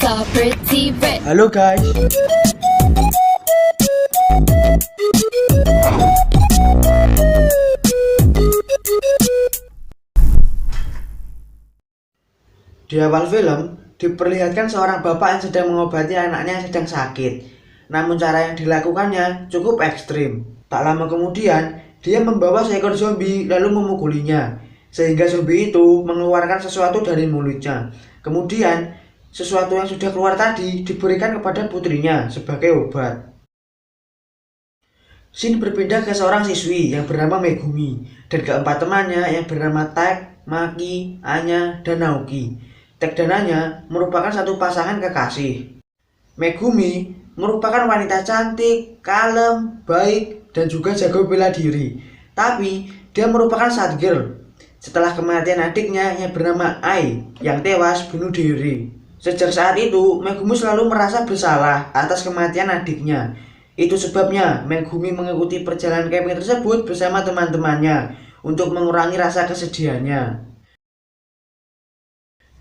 got pretty red. Halo guys. Di awal film diperlihatkan seorang bapak yang sedang mengobati anaknya yang sedang sakit. Namun cara yang dilakukannya cukup ekstrim. Tak lama kemudian dia membawa seekor zombie lalu memukulinya, sehingga zombie itu mengeluarkan sesuatu dari mulutnya. Kemudian sesuatu yang sudah keluar tadi diberikan kepada putrinya sebagai obat. Scene berpindah ke seorang siswi yang bernama Megumi dan keempat temannya yang bernama Tak, Maki, Anya, dan Naoki. Tak dan Anya merupakan satu pasangan kekasih. Megumi merupakan wanita cantik, kalem, baik, dan juga jago bela diri. Tapi dia merupakan sad girl setelah kematian adiknya yang bernama Ai yang tewas bunuh diri. Sejak saat itu, Megumi selalu merasa bersalah atas kematian adiknya. Itu sebabnya Megumi mengikuti perjalanan camping tersebut bersama teman-temannya untuk mengurangi rasa kesedihannya.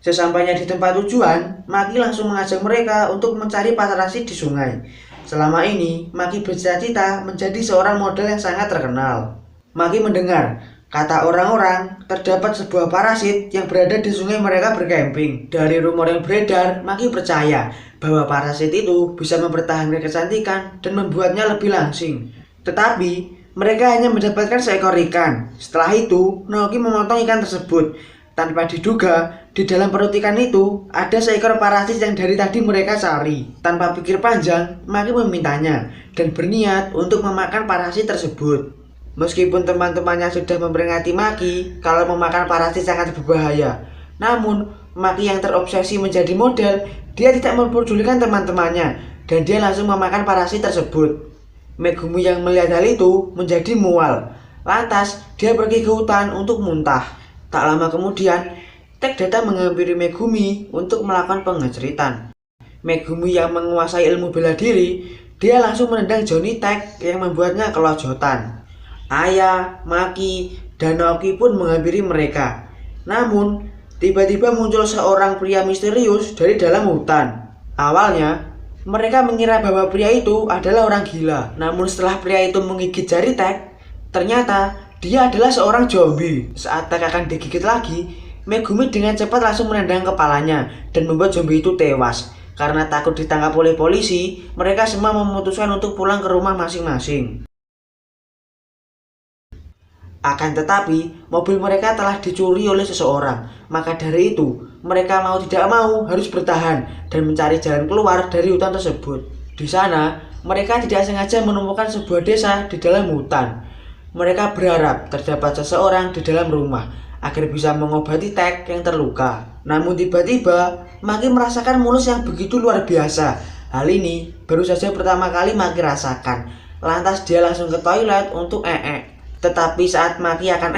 Sesampainya di tempat tujuan, Maki langsung mengajak mereka untuk mencari pasar asin di sungai. Selama ini, Maki bercita-cita menjadi seorang model yang sangat terkenal. Maki mendengar kata orang-orang terdapat sebuah parasit yang berada di sungai mereka bercamping. Dari rumor yang beredar, Maki percaya bahwa parasit itu bisa mempertahankan kecantikan dan membuatnya lebih langsing. Tetapi mereka hanya mendapatkan seekor ikan. Setelah itu, Naoki memotong ikan tersebut. Tanpa diduga, di dalam perut ikan itu ada seekor parasit yang dari tadi mereka cari. Tanpa pikir panjang, Maki memintanya dan berniat untuk memakan parasit tersebut. Meskipun teman-temannya sudah memperingati Maki kalau memakan parasit sangat berbahaya, namun Maki yang terobsesi menjadi model, dia tidak memperdulikan teman-temannya dan dia langsung memakan parasit tersebut. Megumi yang melihat hal itu menjadi mual. Lantas dia pergi ke hutan untuk muntah. Tak lama kemudian, Tak datang menghampiri Megumi untuk melakukan pengeceritan. Megumi yang menguasai ilmu bela diri, dia langsung menendang Johnny Tak yang membuatnya kelojotan. Aya, Maki, dan Naoki pun menghampiri mereka. Namun, tiba-tiba muncul seorang pria misterius dari dalam hutan. Awalnya, mereka mengira bahwa pria itu adalah orang gila. Namun setelah pria itu menggigit jari Tak, ternyata dia adalah seorang zombie. Saat Tak akan digigit lagi, Megumi dengan cepat langsung menendang kepalanya dan membuat zombie itu tewas. Karena takut ditangkap oleh polisi, mereka semua memutuskan untuk pulang ke rumah masing-masing. Akan tetapi, mobil mereka telah dicuri oleh seseorang. Maka dari itu, mereka mau tidak mau harus bertahan dan mencari jalan keluar dari hutan tersebut. Di sana, mereka tidak sengaja menemukan sebuah desa di dalam hutan. Mereka berharap terdapat seseorang di dalam rumah agar bisa mengobati Tak yang terluka. Namun tiba-tiba, Maki merasakan mulus yang begitu luar biasa. Hal ini baru saja pertama kali Maki rasakan. Lantas dia langsung ke toilet untuk Tetapi saat Maki akan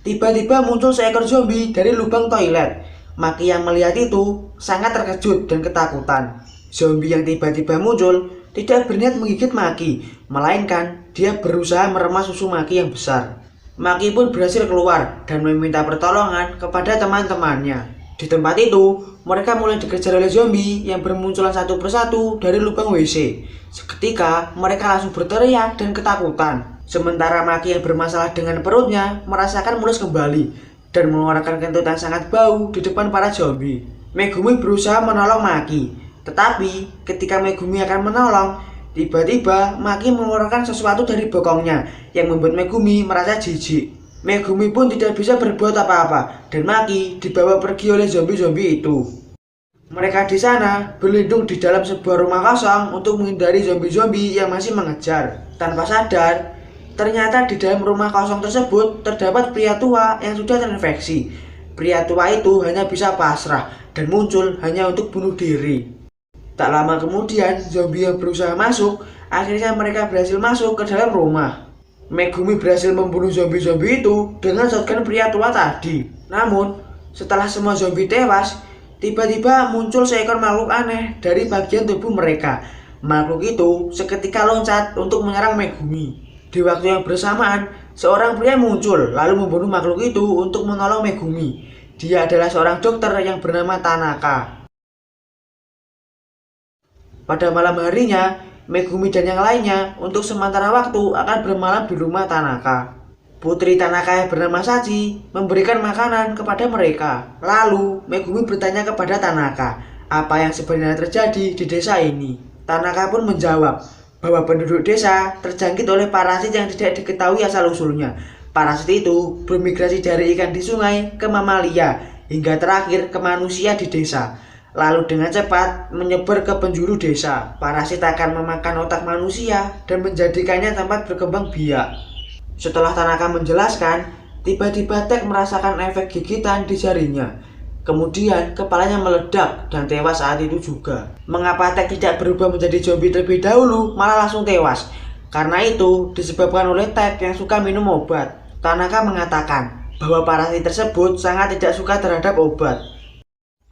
tiba-tiba muncul seekor zombie dari lubang toilet. Maki yang melihat itu sangat terkejut dan ketakutan. Zombie yang tiba-tiba muncul tidak berniat menggigit Maki, melainkan dia berusaha meremas susu Maki yang besar. Maki pun berhasil keluar dan meminta pertolongan kepada teman-temannya. Di tempat itu, mereka mulai dikejar oleh zombie yang bermunculan satu persatu dari lubang WC. Seketika, mereka langsung berteriak dan ketakutan. Sementara Maki yang bermasalah dengan perutnya merasakan mulus kembali dan mengeluarkan kentut yang sangat bau di depan para zombie. Megumi berusaha menolong Maki, tetapi ketika Megumi akan menolong, tiba-tiba Maki mengeluarkan sesuatu dari bokongnya yang membuat Megumi merasa jijik. Megumi pun tidak bisa berbuat apa-apa dan Maki dibawa pergi oleh zombie-zombie itu. Mereka di sana berlindung di dalam sebuah rumah kosong untuk menghindari zombie-zombie yang masih mengejar. Tanpa sadar, ternyata di dalam rumah kosong tersebut terdapat pria tua yang sudah terinfeksi. Pria tua itu hanya bisa pasrah dan muncul hanya untuk bunuh diri. Tak lama kemudian, zombie yang berusaha masuk, akhirnya mereka berhasil masuk ke dalam rumah. Megumi berhasil membunuh zombie-zombie itu dengan shotgun pria tua tadi. Namun, setelah semua zombie tewas, tiba-tiba muncul seekor makhluk aneh dari bagian tubuh mereka. Makhluk itu seketika loncat untuk menyerang Megumi. Di waktu yang bersamaan, seorang pria muncul lalu membunuh makhluk itu untuk menolong Megumi. Dia adalah seorang dokter yang bernama Tanaka. Pada malam harinya, Megumi dan yang lainnya untuk sementara waktu akan bermalam di rumah Tanaka. Putri Tanaka yang bernama Sachi memberikan makanan kepada mereka. Lalu Megumi bertanya kepada Tanaka apa yang sebenarnya terjadi di desa ini. Tanaka pun menjawab bahwa penduduk desa terjangkit oleh parasit yang tidak diketahui asal-usulnya. Parasit itu bermigrasi dari ikan di sungai ke mamalia hingga terakhir ke manusia di desa. Lalu dengan cepat menyebar ke penjuru desa. Parasit akan memakan otak manusia dan menjadikannya tempat berkembang biak. Setelah Tanaka menjelaskan, tiba-tiba Tek merasakan efek gigitan di jarinya. Kemudian kepalanya meledak dan tewas saat itu juga. Mengapa Tek tidak berubah menjadi zombie terlebih dahulu, malah langsung tewas? Karena itu disebabkan oleh Tek yang suka minum obat. Tanaka mengatakan bahwa parasit tersebut sangat tidak suka terhadap obat.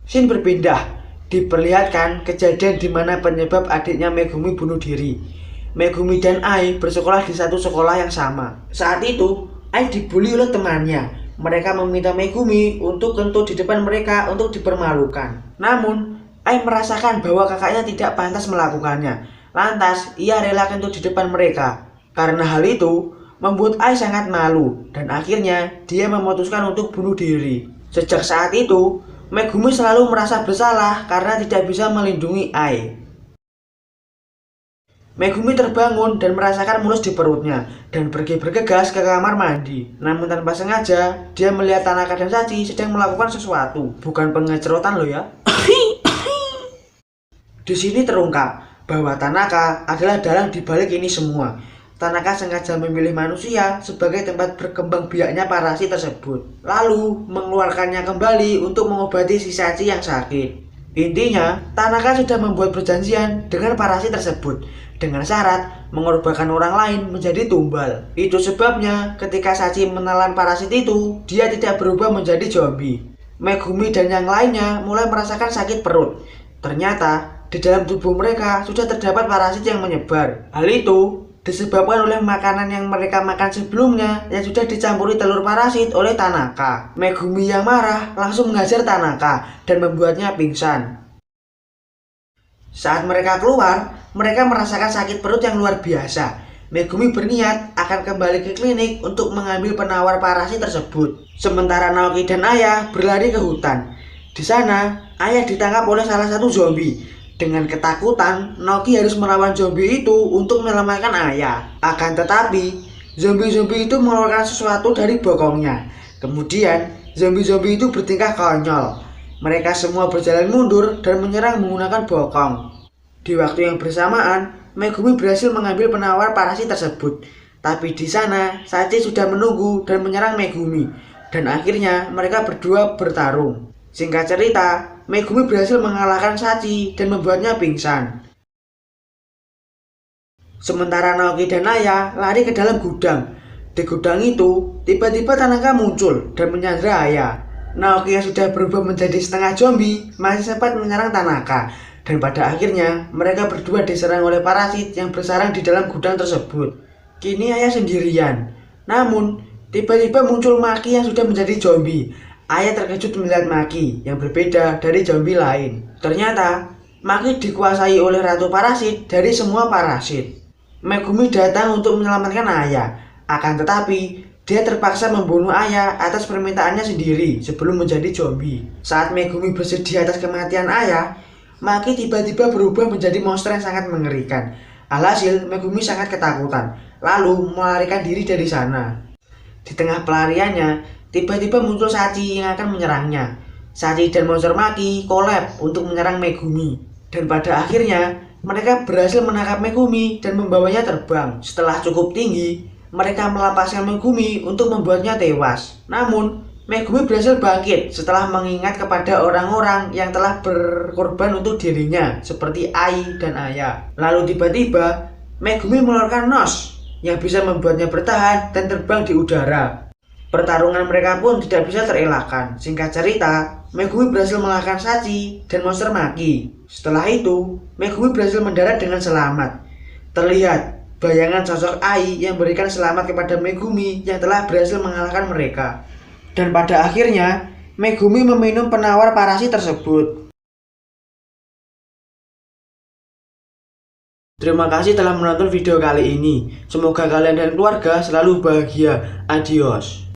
Scene berpindah, diperlihatkan kejadian di mana penyebab adiknya Megumi bunuh diri. Megumi dan Ai bersekolah di satu sekolah yang sama. Saat itu, Ai dibully oleh temannya. Mereka meminta Megumi untuk kentut di depan mereka untuk dipermalukan. Namun, Ai merasakan bahwa kakaknya tidak pantas melakukannya. Lantas, ia rela kentut di depan mereka. Karena hal itu, membuat Ai sangat malu dan akhirnya dia memutuskan untuk bunuh diri. Sejak saat itu, Megumi selalu merasa bersalah karena tidak bisa melindungi Ai. Megumi terbangun dan merasakan mulus di perutnya dan pergi bergegas ke kamar mandi. Namun tanpa sengaja, dia melihat Tanaka dan Sachi sedang melakukan sesuatu. Bukan pengecerotan loh ya. Di sini terungkap bahwa Tanaka adalah dalang di balik ini semua. Tanaka sengaja memilih manusia sebagai tempat berkembang biaknya parasit tersebut. Lalu mengeluarkannya kembali untuk mengobati si Sachi yang sakit. Intinya, Tanaka sudah membuat perjanjian dengan parasit tersebut dengan syarat mengorbankan orang lain menjadi tumbal. Itu sebabnya ketika Sachi menelan parasit itu, dia tidak berubah menjadi zombie. Megumi dan yang lainnya mulai merasakan sakit perut. Ternyata di dalam tubuh mereka sudah terdapat parasit yang menyebar. Hal itu disebabkan oleh makanan yang mereka makan sebelumnya yang sudah dicampuri telur parasit oleh Tanaka. Megumi yang marah langsung menghajar Tanaka dan membuatnya pingsan. Saat mereka keluar, mereka merasakan sakit perut yang luar biasa. Megumi berniat akan kembali ke klinik untuk mengambil penawar parasit tersebut. Sementara Naoki dan Ayah berlari ke hutan. Di sana, Ayah ditangkap oleh salah satu zombie. Dengan ketakutan, Naoki harus melawan zombie itu untuk menyelamatkan Ayah. Akan tetapi, zombie-zombie itu mengeluarkan sesuatu dari bokongnya. Kemudian, zombie-zombie itu bertingkah konyol. Mereka semua berjalan mundur dan menyerang menggunakan bokong. Di waktu yang bersamaan, Megumi berhasil mengambil penawar parasit tersebut. Tapi di sana, Sachi sudah menunggu dan menyerang Megumi. Dan akhirnya mereka berdua bertarung. Singkat cerita, Megumi berhasil mengalahkan Sachi dan membuatnya pingsan. Sementara Naoki dan Ayah lari ke dalam gudang. Di gudang itu, tiba-tiba Tanaka muncul dan menyandra Ayah. Naoki yang sudah berubah menjadi setengah zombie masih sempat menyerang Tanaka. Dan pada akhirnya, mereka berdua diserang oleh parasit yang bersarang di dalam gudang tersebut. Kini Ayah sendirian. Namun, tiba-tiba muncul Maki yang sudah menjadi zombie. Ayah terkejut melihat Maki yang berbeda dari zombie lain. Ternyata, Maki dikuasai oleh ratu parasit dari semua parasit. Megumi datang untuk menyelamatkan Ayah. Akan tetapi, dia terpaksa membunuh Ayah atas permintaannya sendiri sebelum menjadi zombie. Saat Megumi bersedih atas kematian Ayah, Maki tiba-tiba berubah menjadi monster yang sangat mengerikan. Alhasil, Megumi sangat ketakutan, lalu melarikan diri dari sana. Di tengah pelariannya, tiba-tiba muncul Sachi yang akan menyerangnya. Sachi dan monster Maki collab untuk menyerang Megumi. Dan pada akhirnya, mereka berhasil menangkap Megumi dan membawanya terbang. Setelah cukup tinggi, mereka melepaskan Megumi untuk membuatnya tewas. Namun, Megumi berhasil bangkit setelah mengingat kepada orang-orang yang telah berkorban untuk dirinya, seperti Ai dan Ayah. Lalu tiba-tiba, Megumi mengeluarkan nos yang bisa membuatnya bertahan dan terbang di udara. Pertarungan mereka pun tidak bisa terelakkan. Singkat cerita, Megumi berhasil mengalahkan Sachi dan monster Maki. Setelah itu, Megumi berhasil mendarat dengan selamat. Terlihat bayangan sosok Ai yang berikan selamat kepada Megumi yang telah berhasil mengalahkan mereka. Dan pada akhirnya, Megumi meminum penawar parasit tersebut. Terima kasih telah menonton video kali ini. Semoga kalian dan keluarga selalu bahagia. Adios.